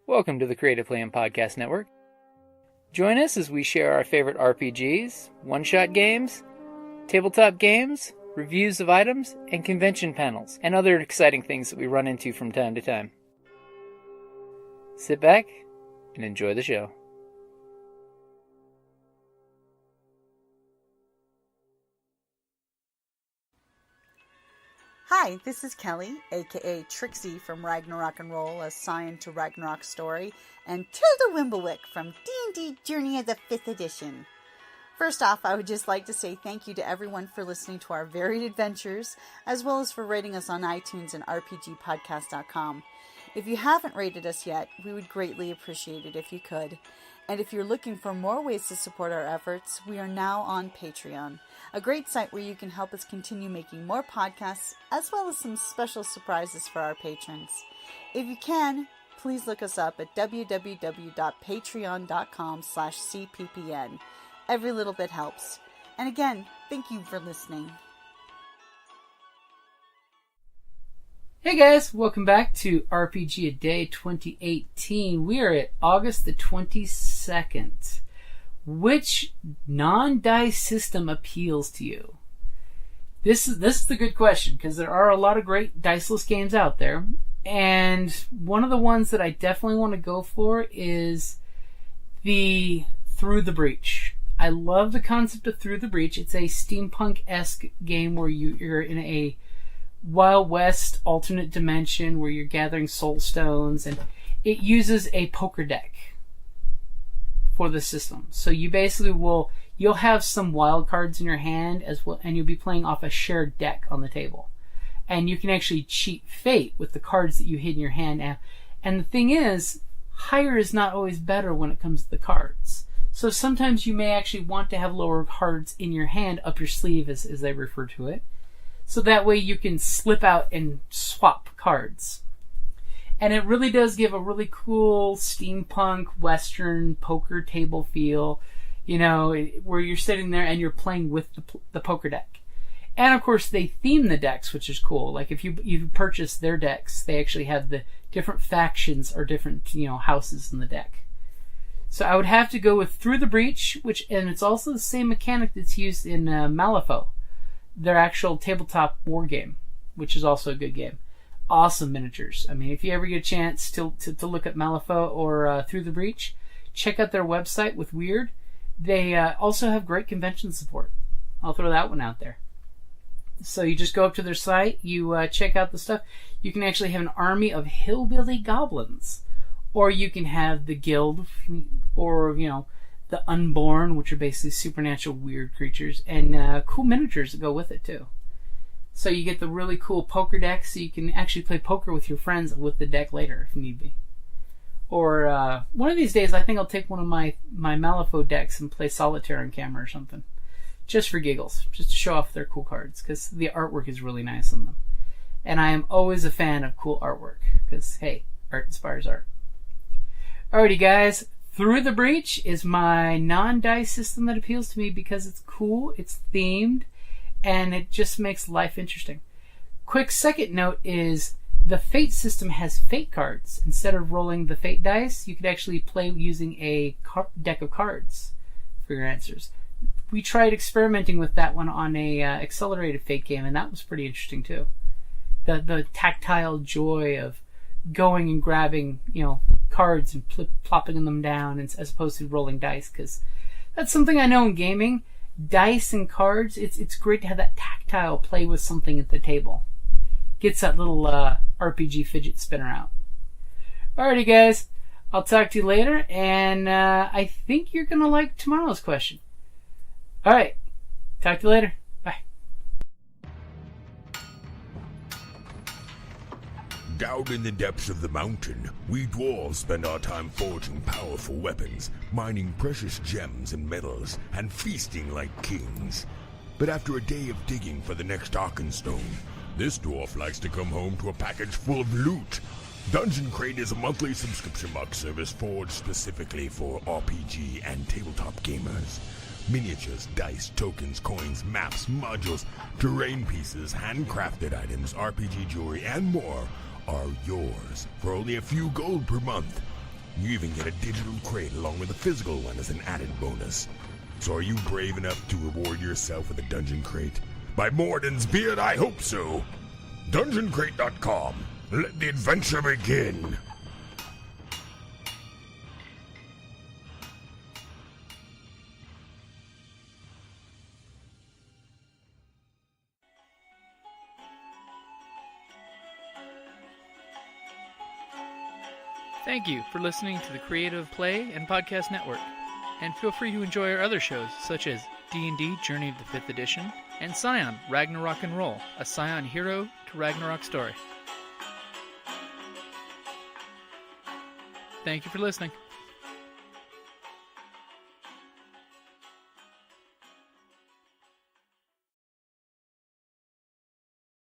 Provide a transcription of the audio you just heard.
Welcome to the Creative Playing Podcast Network. Join us as we share our favorite RPGs, one-shot games, tabletop games, reviews of items, and convention panels, and other exciting things that we run into from time to time. Sit back and enjoy the show. Hi, this is Kelly, aka Trixie from Ragnarok and Roll, a Scion to Ragnarok story, and Tilda Wimblewick from D&D Journey of the 5th Edition. First off, I would just like to say thank you to everyone for listening to our varied adventures, as well as for rating us on iTunes and RPGpodcast.com. If you haven't rated us yet, we would greatly appreciate it if you could. And if you're looking for more ways to support our efforts, we are now on Patreon, a great site where you can help us continue making more podcasts, as well as some special surprises for our patrons. If you can, please look us up at www.patreon.com/cppn. Every little bit helps. And again, thank you for listening. Hey guys, welcome back to RPG A Day 2018. We are at August the 22nd. Which non-dice system appeals to you? This is the good question, because there are a lot of great diceless games out there. And one of the ones that I definitely want to go for is the Through the Breach. I love the concept of Through the Breach. It's a steampunk-esque game where you're in a Wild West alternate dimension where you're gathering soul stones, and it uses a poker deck for the system. So you basically you'll have some wild cards in your hand as well, and you'll be playing off a shared deck on the table. And you can actually cheat fate with the cards that you hid in your hand. And the thing is, higher is not always better when it comes to the cards. So sometimes you may actually want to have lower cards in your hand, up your sleeve as they refer to it. So that way you can slip out and swap cards. And it really does give a really cool steampunk western poker table feel, where you're sitting there and you're playing with the poker deck. And of course they theme the decks, which is cool. Like if you purchase their decks, they actually have the different factions or different houses in the deck. So I would have to go with Through the Breach, and it's also the same mechanic that's used in Malifaux, their actual tabletop war game, which is also a good game. Awesome miniatures. I mean, if you ever get a chance to look at Malifaux or Through the Breach, check out their website with Weird. They also have great convention support. I'll throw that one out there. So you just go up to their site, you check out the stuff. You can actually have an army of hillbilly goblins, or you can have the guild, or the Unborn, which are basically supernatural weird creatures, and cool miniatures that go with it too. So you get the really cool poker deck, so you can actually play poker with your friends with the deck later if need be. Or one of these days, I think I'll take one of my Malifaux decks and play solitaire on camera or something, just for giggles, just to show off their cool cards, because the artwork is really nice on them. And I am always a fan of cool artwork, because hey, art inspires art. Alrighty guys, Through the Breach is my non-dice system that appeals to me because it's cool, it's themed, and it just makes life interesting. Quick second note is the Fate system has Fate cards. Instead of rolling the Fate dice, you could actually play using a deck of cards for your answers. We tried experimenting with that one on a accelerated Fate game, and that was pretty interesting too. The tactile joy of going and grabbing cards and plopping them down as opposed to rolling dice, because that's something I know in gaming. Dice and cards, it's great to have that tactile play with something at the table. Gets that little RPG fidget spinner out. Alrighty guys, I'll talk to you later, and I think you're going to like tomorrow's question. Alright, talk to you later. Bye. Down in the depths of the mountain, we dwarves spend our time forging powerful weapons, mining precious gems and metals, and feasting like kings. But after a day of digging for the next Arkenstone, this dwarf likes to come home to a package full of loot. Dungeon Crate is a monthly subscription box service forged specifically for RPG and tabletop gamers. Miniatures, dice, tokens, coins, maps, modules, terrain pieces, handcrafted items, RPG jewelry, and more are yours for only a few gold per month. You even get a digital crate along with a physical one as an added bonus. So are you brave enough to reward yourself with a dungeon crate? By Morden's beard, I hope so. DungeonCrate.com. Let the adventure begin. Thank you for listening to the Creative Play and Podcast Network, and feel free to enjoy our other shows such as D&D Journey of the 5th Edition and Scion Ragnarok and Roll, a Scion hero to Ragnarok story. Thank you for listening.